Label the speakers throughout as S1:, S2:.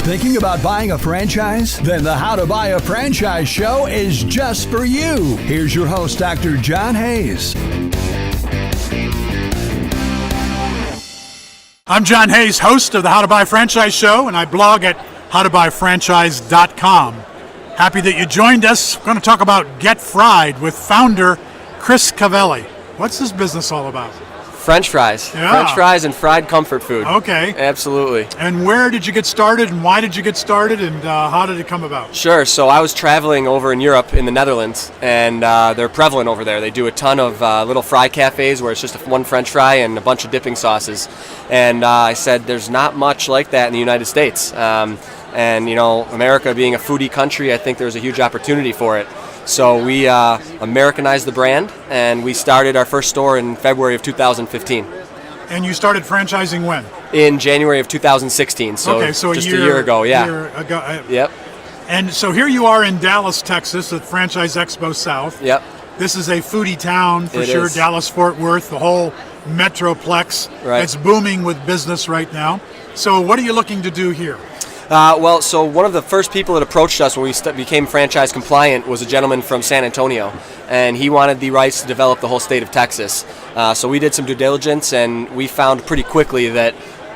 S1: Thinking about buying a franchise? Then the How to Buy a Franchise show is just for you. Here's your host, Dr. John Hayes.
S2: I'm John Hayes, host of the How to Buy a Franchise show, and I blog at howtobuyfranchise.com. Happy that you joined us. We're going to talk about Get Fried with founder Chris Covelli. What's this business all about?
S3: French fries.
S2: Yeah.
S3: French fries and fried comfort food.
S2: Okay.
S3: Absolutely.
S2: And where did you get started, and why did you get started, and how did it come about?
S3: Sure. So I was traveling over in Europe, in the Netherlands, and they're prevalent over there. They do a ton of little fry cafes where it's just one French fry and a bunch of dipping sauces. And I said, there's not much like that in the United States. And, you know, America being a foodie country, I think there's a huge opportunity for it. So we Americanized the brand, and we started our first store in February of 2015.
S2: And you started franchising when?
S3: In January of 2016, so,
S2: okay, so
S3: just a year ago, yeah. Yep.
S2: And so here you are in Dallas, Texas at Franchise Expo South.
S3: Yep.
S2: This is a foodie town for sure, Dallas, Fort Worth, the whole metroplex.
S3: Right.
S2: It's booming with business right now. So what are you looking to do here?
S3: So one of the first people that approached us when we became franchise compliant was a gentleman from San Antonio, and he wanted the rights to develop the whole state of Texas. So we did some due diligence, and we found pretty quickly that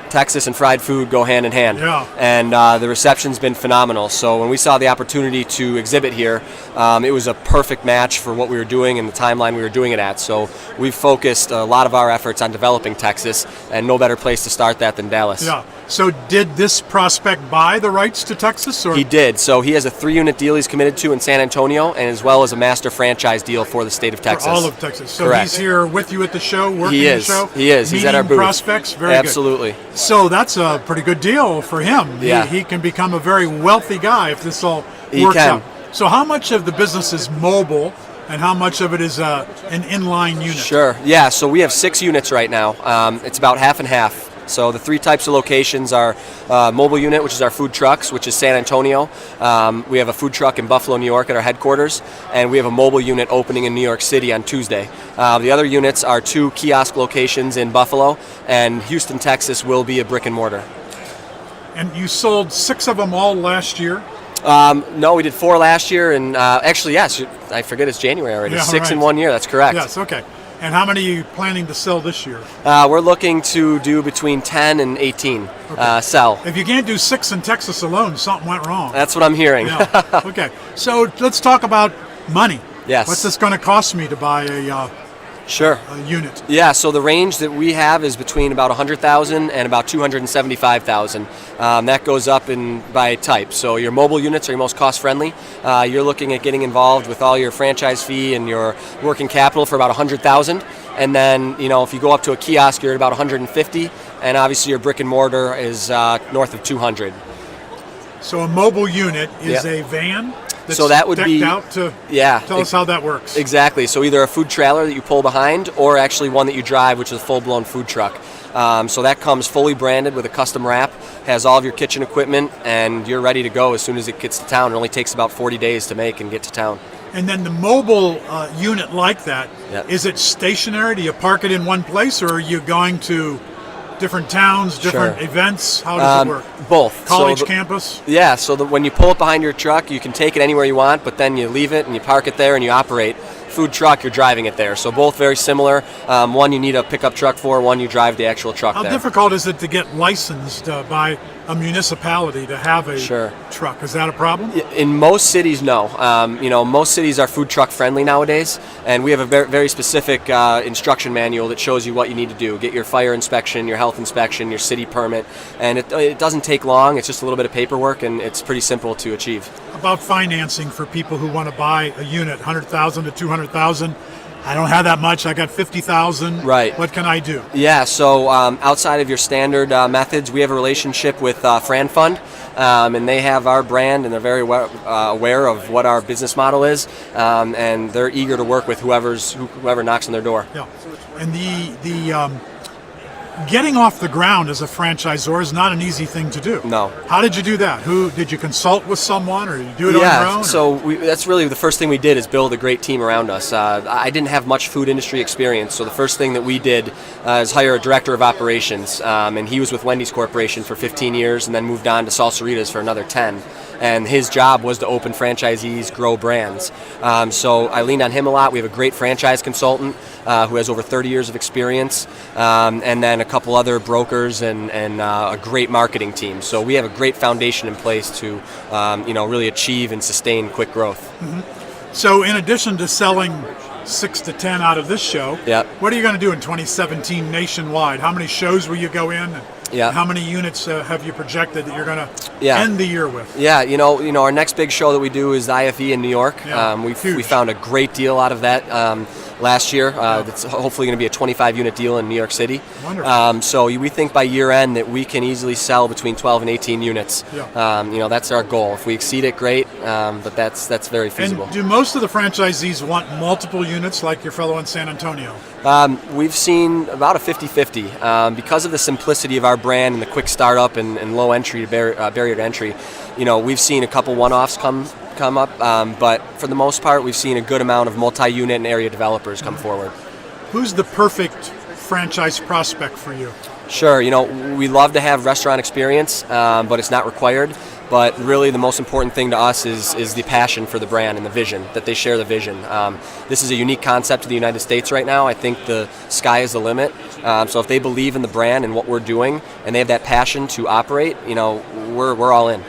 S3: Texas and fried food go hand in hand.
S2: Yeah.
S3: And the reception's been phenomenal. So when we saw the opportunity to exhibit here, it was a perfect match for what we were doing and the timeline we were doing it at. So we've focused a lot of our efforts on developing Texas, and no better place to start that than Dallas.
S2: Yeah. So did this prospect buy the rights to Texas? Or?
S3: He did. So he has a 3-unit deal he's committed to in San Antonio, and as well as a master franchise deal for the state of Texas.
S2: For all of Texas. So
S3: Correct.
S2: He's here with you at the show, working
S3: He is.
S2: the show?
S3: He is. He's at our booth.
S2: Prospects? Very
S3: Absolutely.
S2: good. So that's a pretty good deal for him.
S3: Yeah.
S2: He can become a very wealthy guy if this all
S3: He
S2: works
S3: can.
S2: out. So how much of the business is mobile, and how much of it is an inline unit?
S3: Sure. Yeah, so we have 6 units right now. It's about half and half. So the 3 types of locations are mobile unit, which is our food trucks, which is San Antonio. We have a food truck in Buffalo, New York at our headquarters, and we have a mobile unit opening in New York City on Tuesday. The other units are 2 kiosk locations in Buffalo, and Houston, Texas will be a brick and mortar.
S2: And you sold 6 of them all last year?
S3: No, we did 4 last year, and actually, yes, I forget it's January already.
S2: Yeah,
S3: 6
S2: right.
S3: in 1 year, that's correct.
S2: Yes, okay. And how many are you planning to sell this year?
S3: We're looking to do between 10 and 18 sell.
S2: If you can't do 6 in Texas alone, something went wrong.
S3: That's what I'm hearing.
S2: Yeah. Okay, so let's talk about money.
S3: Yes.
S2: What's this going to cost me to buy a
S3: Sure.
S2: unit?
S3: Yeah, so the range that we have is between about $100,000 and about $275,000. That goes up by type. So your mobile units are your most cost-friendly. You're looking at getting involved with all your franchise fee and your working capital for about $100,000. And then, you know, if you go up to a kiosk, you're at about $150,000, and obviously your brick and mortar is north of $200,000.
S2: So a mobile unit is a van? That's
S3: so that would
S2: decked
S3: be
S2: out to tell us how that works.
S3: Exactly. So either a food trailer that you pull behind, or actually one that you drive, which is a full-blown food truck. So that comes fully branded with a custom wrap, has all of your kitchen equipment, and you're ready to go as soon as it gets to town. It only takes about 40 days to make and get to town.
S2: And then the mobile unit like that,
S3: Yep.
S2: is it stationary? Do you park it in one place, or are you going to different towns, different events? How does it work?
S3: Both.
S2: College campus?
S3: Yeah, so when you pull it behind your truck, you can take it anywhere you want, but then you leave it and you park it there and you operate. Food truck, you're driving it there. So both very similar. One you need a pickup truck for, one you drive the actual truck
S2: How
S3: there.
S2: difficult is it to get licensed by a municipality to have a truck? Is that a problem?
S3: In most cities, no. Most cities are food truck friendly nowadays, and we have a very, very specific instruction manual that shows you what you need to do. Get your fire inspection, your health inspection, your city permit, and it doesn't take long. It's just a little bit of paperwork, and it's pretty simple to achieve.
S2: About financing for people who want to buy a unit, $100,000 to $200,000. I don't have that much. I got $50,000.
S3: Right.
S2: What can I do?
S3: Yeah. So outside of your standard methods, we have a relationship with Fran Fund, and they have our brand, and they're very aware of what our business model is, and they're eager to work with whoever knocks on their door.
S2: Yeah. And the Getting off the ground as a franchisor is not an easy thing to do.
S3: No.
S2: How did you do that? Who did you consult with someone, or did you do it on your own?
S3: So that's really the first thing we did, is build a great team around us. I didn't have much food industry experience, so the first thing that we did is hire a director of operations, and he was with Wendy's Corporation for 15 years and then moved on to Salsaritas for another 10. And his job was to open franchisees, grow brands. So I leaned on him a lot. We have a great franchise consultant who has over 30 years of experience, and then a couple other brokers and a great marketing team. So we have a great foundation in place to really achieve and sustain quick growth.
S2: Mm-hmm. So in addition to selling 6 to 10 out of this show, what are you going to do in 2017 nationwide? How many shows will you go in? How many units have you projected that you're going to end the year with?
S3: Yeah, our next big show that we do is IFE in New York. We found a great deal out of that last year. That's hopefully going to be a 25-unit deal in New York City.
S2: Wonderful.
S3: So we think by year end that we can easily sell between 12 and 18 units. That's our goal. If we exceed it, great. But that's very feasible.
S2: And do most of the franchisees want multiple units like your fellow in San Antonio?
S3: We've seen about a 50-50 because of the simplicity of our brand and the quick startup and low entry barrier to entry. We've seen a couple one-offs come up, but for the most part, we've seen a good amount of multi-unit and area developers come forward.
S2: Who's the perfect franchise prospect for you?
S3: Sure. We love to have restaurant experience, but it's not required. But really the most important thing to us is the passion for the brand and the vision, that they share the vision. This is a unique concept to the United States right now. I think the sky is the limit. So if they believe in the brand and what we're doing, and they have that passion to operate, we're all in.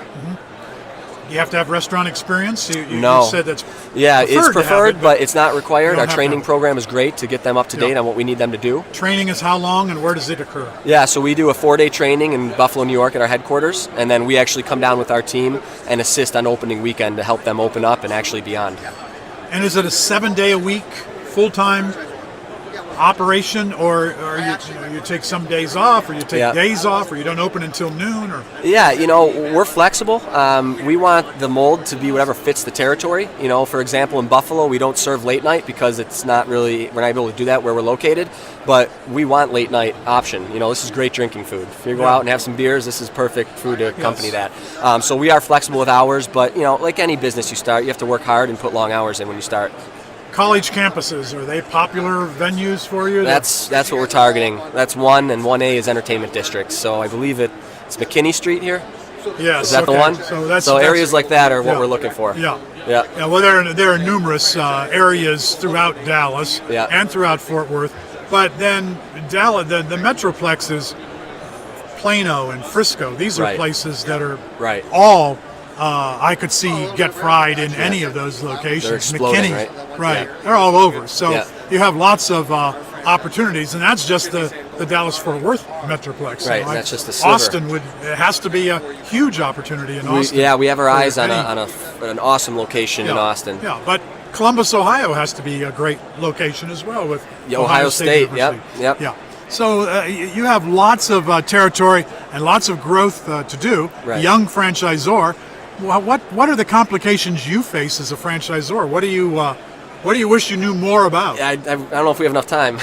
S2: You have to have restaurant experience?
S3: No.
S2: You said that's
S3: it's preferred, but it's not required. Our training
S2: to.
S3: program is great to get them up to date on what we need them to do.
S2: Training is how long, and where does it occur?
S3: Yeah, so we do a 4-day training in Buffalo, New York at our headquarters, and then we actually come down with our team and assist on opening weekend to help them open up and actually beyond.
S2: And is it a 7-day-a-week, full-time operation, or you take some days off, or you take days off, or you don't open until noon? Or
S3: we're flexible. We want the mold to be whatever fits the territory. For example, in Buffalo, we don't serve late night because we're not able to do that where we're located, but we want late night option. This is great drinking food. If you go out and have some beers, this is perfect food to accompany that. So we are flexible with hours, but like any business you start, you have to work hard and put long hours in when you start.
S2: College campuses, are they popular venues for you?
S3: That's what we're targeting. That's 1, and 1A is entertainment districts. So I believe it's McKinney Street here.
S2: Yes.
S3: Is that the one?
S2: So
S3: areas like that are what we're looking for.
S2: Yeah. Well, there are numerous areas throughout Dallas and throughout Fort Worth, but then Dallas, the Metroplex is Plano and Frisco. These are places that are all. I could see Get Fried in any of those locations.
S3: They're exploding,
S2: McKinney,
S3: right?
S2: They're all over. So you have lots of opportunities, and that's just the Dallas-Fort Worth Metroplex.
S3: Right, and that's just the sliver.
S2: Austin has to be a huge opportunity in Austin.
S3: We have our eyes on an awesome location in Austin.
S2: Yeah, but Columbus, Ohio has to be a great location as well with
S3: Ohio State.
S2: University.
S3: Yep.
S2: Yeah. So you have lots of territory and lots of growth to do.
S3: Right.
S2: Young franchisor. What are the complications you face as a franchisor? What do you wish you knew more about?
S3: I don't know if we have enough time,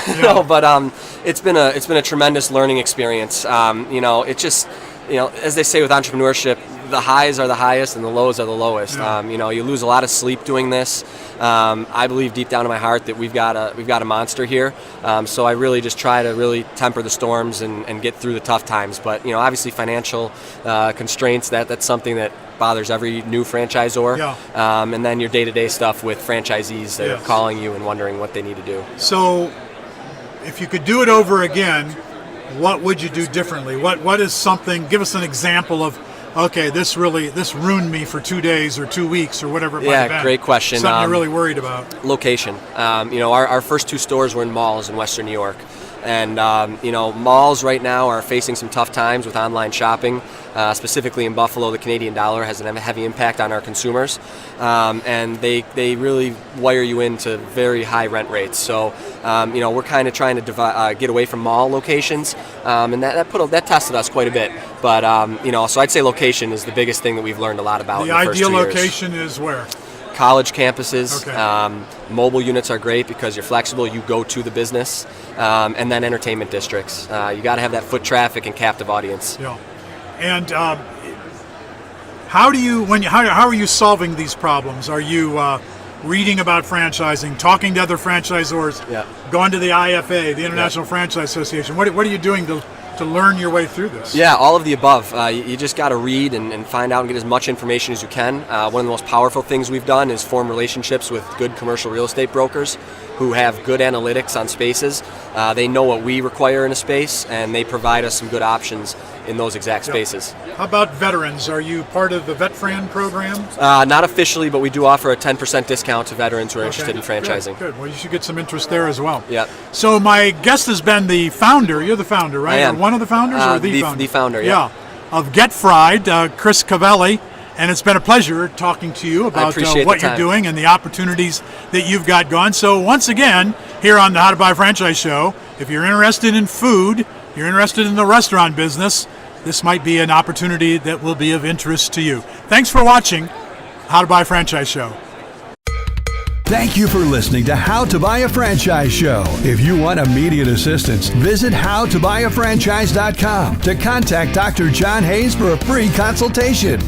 S3: but it's been a tremendous learning experience. It just as they say with entrepreneurship, the highs are the highest and the lows are the lowest. You lose a lot of sleep doing this. I believe deep down in my heart that we've got a monster here. So I really just try to really temper the storms and get through the tough times. But obviously financial constraints, that's something that bothers every new franchisor. And then your day-to-day stuff with franchisees that are calling you and wondering what they need to do.
S2: So if you could do it over again, what would you do differently? What is something? Give us an example of. Okay, this ruined me for 2 days or 2 weeks or whatever it might have been.
S3: Yeah, great question.
S2: Something you're really worried about.
S3: Location. Our first 2 stores were in malls in Western New York. And, malls right now are facing some tough times with online shopping. Specifically in Buffalo, the Canadian dollar has a heavy impact on our consumers. And they really wire you into very high rent rates. So, we're kind of trying to get away from mall locations. And that tested us quite a bit. But, so I'd say location is the biggest thing that we've learned a lot about in the first 2 years.
S2: The ideal location is where?
S3: college campuses.
S2: Okay.
S3: Mobile units are great because you're flexible. You go to the business, and then entertainment districts. You got to have that foot traffic and captive audience.
S2: Yeah. And how are you solving these problems? Are you reading about franchising, talking to other franchisors, going to the IFA, the International Franchise Association? What are you doing to learn your way through this?
S3: Yeah, all of the above. You just got to read and find out and get as much information as you can. One of the most powerful things we've done is form relationships with good commercial real estate brokers who have good analytics on spaces. They know what we require in a space, and they provide us some good options in those exact spaces.
S2: How about veterans? Are you part of the VetFran program?
S3: Not officially, but we do offer a 10% discount to veterans who are interested in franchising.
S2: Good. Well, you should get some interest there as well.
S3: Yeah.
S2: So my guest has been the founder. You're the founder, right?
S3: I am.
S2: Or one of the founders, or the founder?
S3: The founder, yeah.
S2: Of Get Fried, Chris Covelli. And it's been a pleasure talking to you about what you're doing and the opportunities that you've got going. So once again, here on the How to Buy a Franchise Show, if you're interested in food, you're interested in the restaurant business, this might be an opportunity that will be of interest to you. Thanks for watching How to Buy a Franchise Show.
S1: Thank you for listening to How to Buy a Franchise Show. If you want immediate assistance, visit howtobuyafranchise.com to contact Dr. John Hayes for a free consultation.